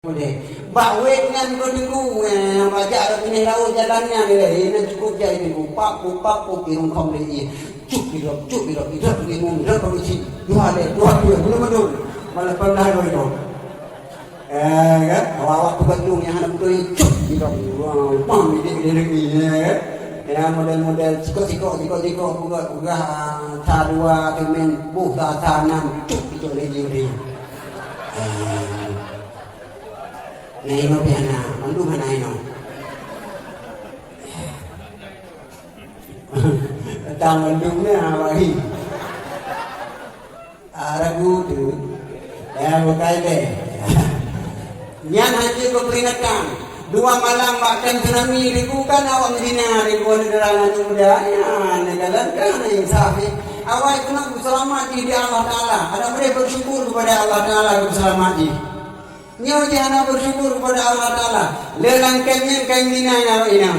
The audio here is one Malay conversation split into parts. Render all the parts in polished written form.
Boleh. Bakwet dengan minggu baca ini laut jalannya dia. Ini cukup je ini. Pak pirung kom dia. Cuk hidup ini dah produksi. Dua belum. Malah pernah itu. Kan? Awak tu yang ada betul cuk hidup. Pam ini. Ya model sikok buka tarua kemen buka tanam cuk itu dia. Naino piana, mandu mana ino? Tang mandungnya lagi. Ragu tu, bukai deh. Nyan haji peringatkan. 2 malam bahkan tsunami ribukan awak Medina, ribuan negara muda. Negara kan yang sahih. Awak kena berselamat di Allah Taala. Ada mereka bersyukur kepada Allah Taala berselamat di. Nyo jangan bersyukur kepada Allah Taala. Lelang kemnya kemina awak ina.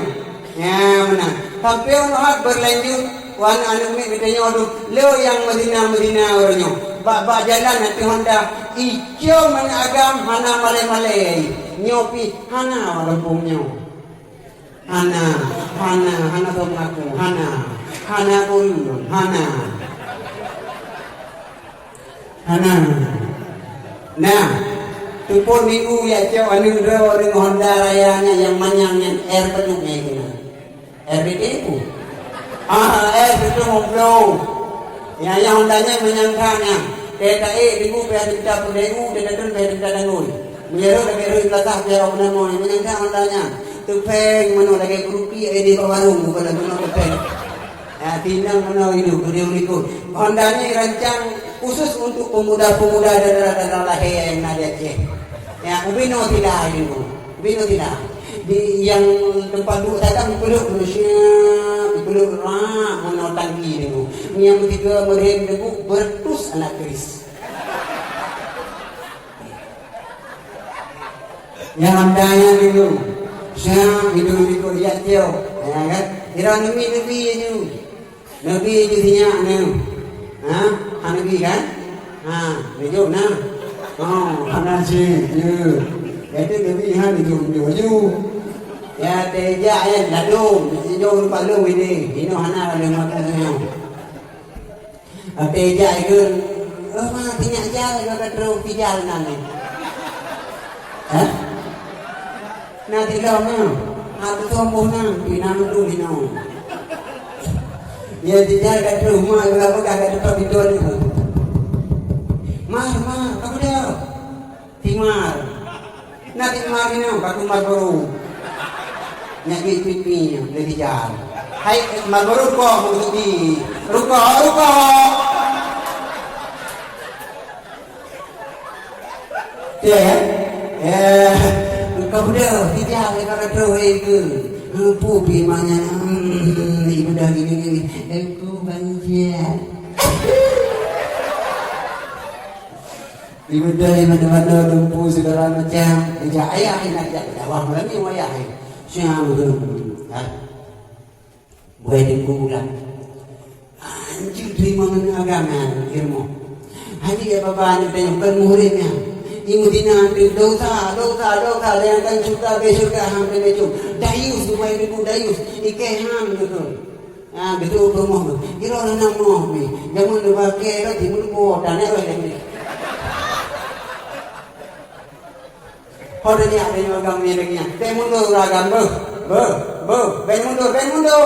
Ya mana. Tapi orang berlanjut wan anu mi bedanya aduh leo yang Medina orangnya. Bak jalan nanti Honda ijo menagam hana male. Nyopi hana lampungnya. Hana tu mengaku. Hana pun hana. Nah, tupun minggu ya jauh anu orang Honda rayanya yang manyangnya air peduknya itu. Air itu. Air itu ngobrol. Yang Hondanya menyangkanya. Kata minggu biar kita pendengu dan biar kita dengun. Menyeru dari belakang biar orang namo menyangka Hondanya. Tupeng mana lagi rupiah di warung bukan mana tupeng. Tinang mana itu beliau Hondanya rancang khusus untuk pemuda-pemuda daerah lahir yang ada Aceh. Ya, ubino tidak itu. Ubino tidak. Di yang tempat duduk datang peluk mana tangki itu. Yang ketiga merem debu bertus anak keris. Yang andanya itu. Siap itu dia tio. Ya kan? Kira nabi itu. Nabi itu dia anu. Nabi kan? Itu nah. Anak sih. Itu nabi itu. Ya teja ya ladung, jauh palu ini. Ini hana ada makanya. Teja itu mah tinyak jalan ada terus jalan nang. Nanti kau ada tomboh nang pinang dulu nang. Ya tinyak kat rumah kalau kagak ada pintu itu. Mar, kamu dia. Timar. Nanti mar ini aku mar baru. Nyaki pipinya dari jalan. Hai, baru kau mesti ruko. Ya, kau dah tidak ada terus itu. Pupi mana? Ibu dah gini. Aku bangsa. Ibu dah mana lumpuh segala macam. Ayah nak jawab lagi ayah. Siapa tu? Boleh dikulang. Anjir terima agama ilmu. Haji ya bapa ni tengok muridnya. Ibu dina dosa yang kan suka besuka hampir itu. Dayus supaya ibu dayus. Ikehan betul. Betul promoh. Kira orang nak promoh ni. Jangan lupa kira timun bodoh ni orang ni. Pada ni ada yang agam ni lagi. Ben mundur agam ben mundur.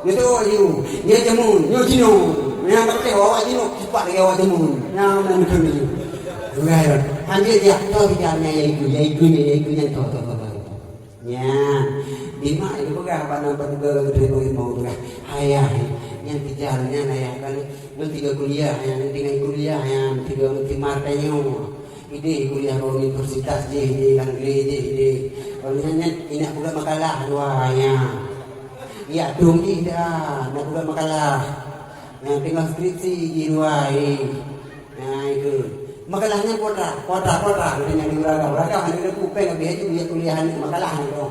Itu you. Dia jemun, you jinu. Yang pakai awak jinu, cepat lagi awak jemun. Yang mana betul ni. Right. Hanya dia tahu bicaranya iaitu yang tahu. Ya. Di mana itu bukan apa nampak juga dari mau tu kan. Ayah yang bicaranya ayah kan nanti kuliah, yang tinggal kuliah, yang tiga nanti martanya. Ide kuliah universitas je kan ide. Kalau misalnya ini pula makalah duanya. Ya dongki dah, nak pula makalah. Yang tinggal skripsi di duai. Nah itu. Makalahnya kota. Kita yang diuraga ada kupeng lebih aja dia kuliahan makalah itu.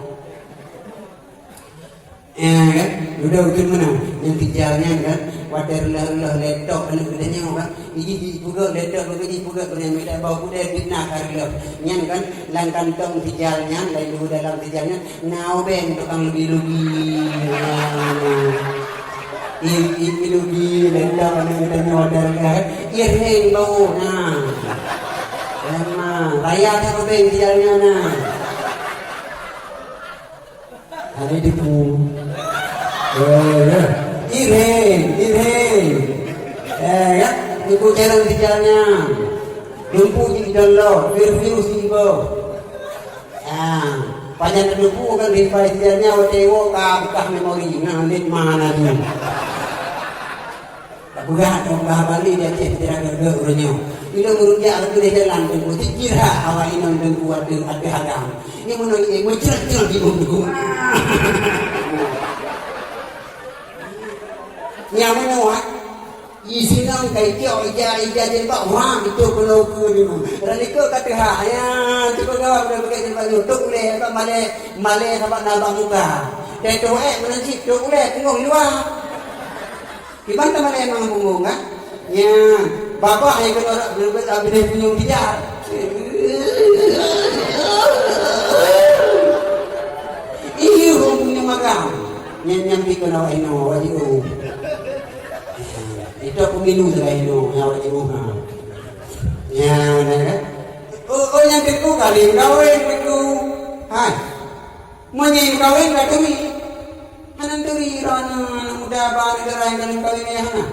Kan? Udah mana? Yang tijarnya kan water lah laptop anu gedenya kan iji juga laptop begini juga punya minta bawa kuda fitnah karlo nyan kan lang kantong tijalnya lalu dalam tijalnya nau ben tukang lebih-lebih Ilugi laptop anu gedenya water kan ireng bau nah lama raya tak ben tijalnya nah ada di pun ireng ya ibu jalan tijalnya lumpuh di dalam virus ibu panjang lumpuh kan di tijalnya watewo buka memori ngalit mana tu bukan balik dia tidak ada urutnya itu merujuk ke jalan tunggu dikira awal ini tunggu ada hadam ini menolak mencerah di tunggu nhà mới nói y xin ông cái kiểu ija trên bạo hoa thì tôi có lâu cười đi rồi đi cơ các thứ hạ nha chứ có đâu được cái gì mà nhiều tục lệ và mà lệ các bạn nào bằng như cả để chỗ em nó chỉ chỗ lệ cũng ngồi loa thì bắt tao mà lệ mà ngồi á nha bà có ai cái đó được bây giờ mình punya dia iyo punya magang nyam di kono eno wajib itu pemilu sudah itu yang wajib ya benar kan oh yang kedua kali kawin itu hai menyin kawin tak turi hanan turi rana muda bani gerai dan kawin ya hana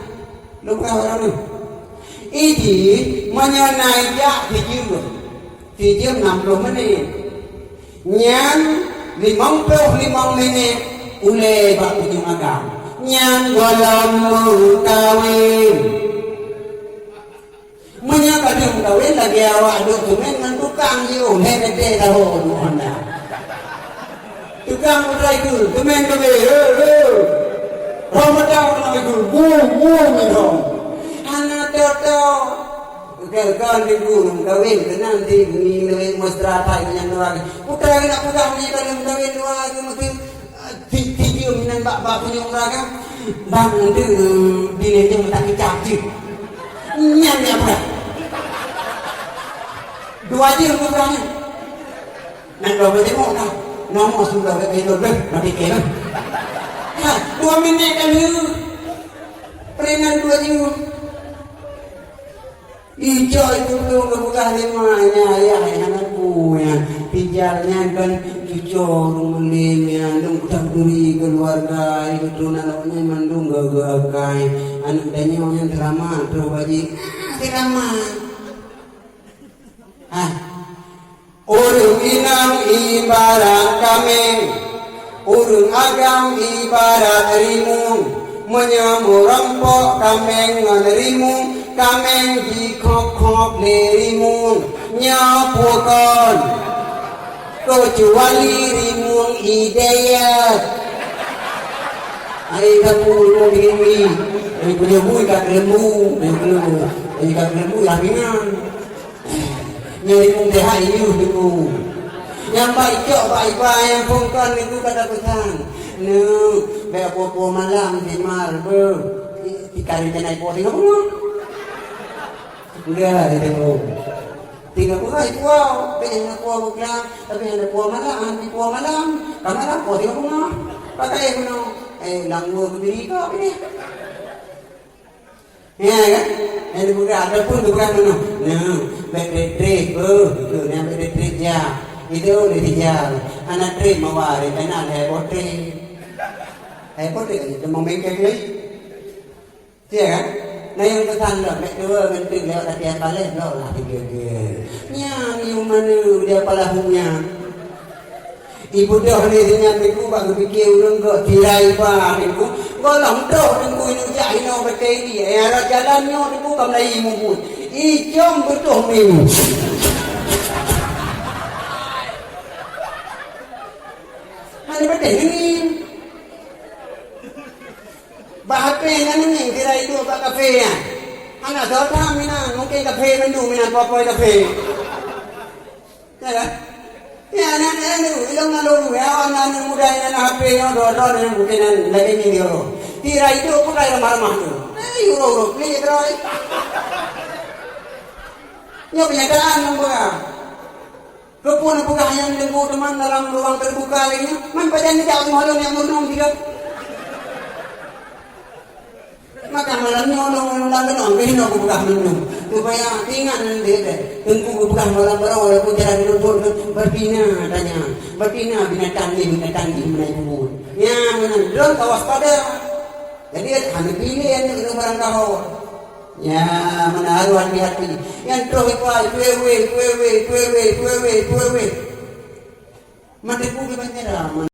lupa orang ini menyenai ya video 60 menit nyan 55 menit ule bak ujung agam nyan dalam kawin menyakadung kawin lagi awak dokumen dengan tukang jiu hede tahu mana tukang udah itu dokumen Ramadan lagi boom itu anak toto kan di gunung kawin nanti ini lebih mesra yang lagi putar nak putar ni kalau kawin lagi mesti video minan bak punya orang bang nanti bini dia minta dicacik nyan apa dua je kurangnya nak kau tengok tak nama sudah betul nanti kena 2 minit kan perengan 2 je Ijo itu belum kebuka limanya ya anakku ya pijalnya kan cucu rumulingnya dong duri keluarga itu tunannya mandung gagakai anak danya yang terama terus baji terama urung inang ibarat kameng urung agam ibarat rimun menyamurampok kameng ngerimun kameng di kok rimun nyapukan kecuali rimun ideyat ay kamu ini ay punya bui kat lembu ay kat lembu lahinan nyari mung teh ayu dulu yang baik yang pungkan itu kata pesan nu be apa malam di marbe dikari naik poti kamu udah itu tiga bulan itu pengen aku bilang tapi ada malam di malam kamera poti kamu pakai kuno langgu berdiri kau ini ya kan ini bukan ada pun bukan mana beretrik itu yang beretrik ya itu dijual anak trip mawari karena ada potri itu mau bengkel ni ya kan nah yang pesan lah dua menteri lewat latihan balik lah tiga yang mana dia palahumnya ibu dah ni dengan aku baru fikir urang ke tirai pa aku golong dah aku ini jai no betul ni ada jalannya aku kamlai mubut ijom betul ni mana betul ni bahasa yang ni tirai itu apa kafe ya anak saudara mina mungkin kafe minum mina apa kafe ya kan ya anak-anak ilang nalulu ya anak muda yang HP yang dua-dua yang bukan lagi ni dia tirai itu apa kaya ramah-ramah tu Euro klik terus. Nya penyataan yang buka. Kepun buka yang tengku teman dalam ruang terbuka ini. Man padan ni jauh malam yang murnong tidak. Maka malam ni orang kenong kena aku buka minum. Supaya ingat nanti deh. Tengku buka malam barang walaupun jalan dulu berbina tanya. Berbina binatang ni menaik bubur. Ya mana drone kawas pada. Jadi kami pilih yang kena barang tahu. Ya mana haru hati-hati. Yang terus ipai tuewe. Mati pun banyak dah.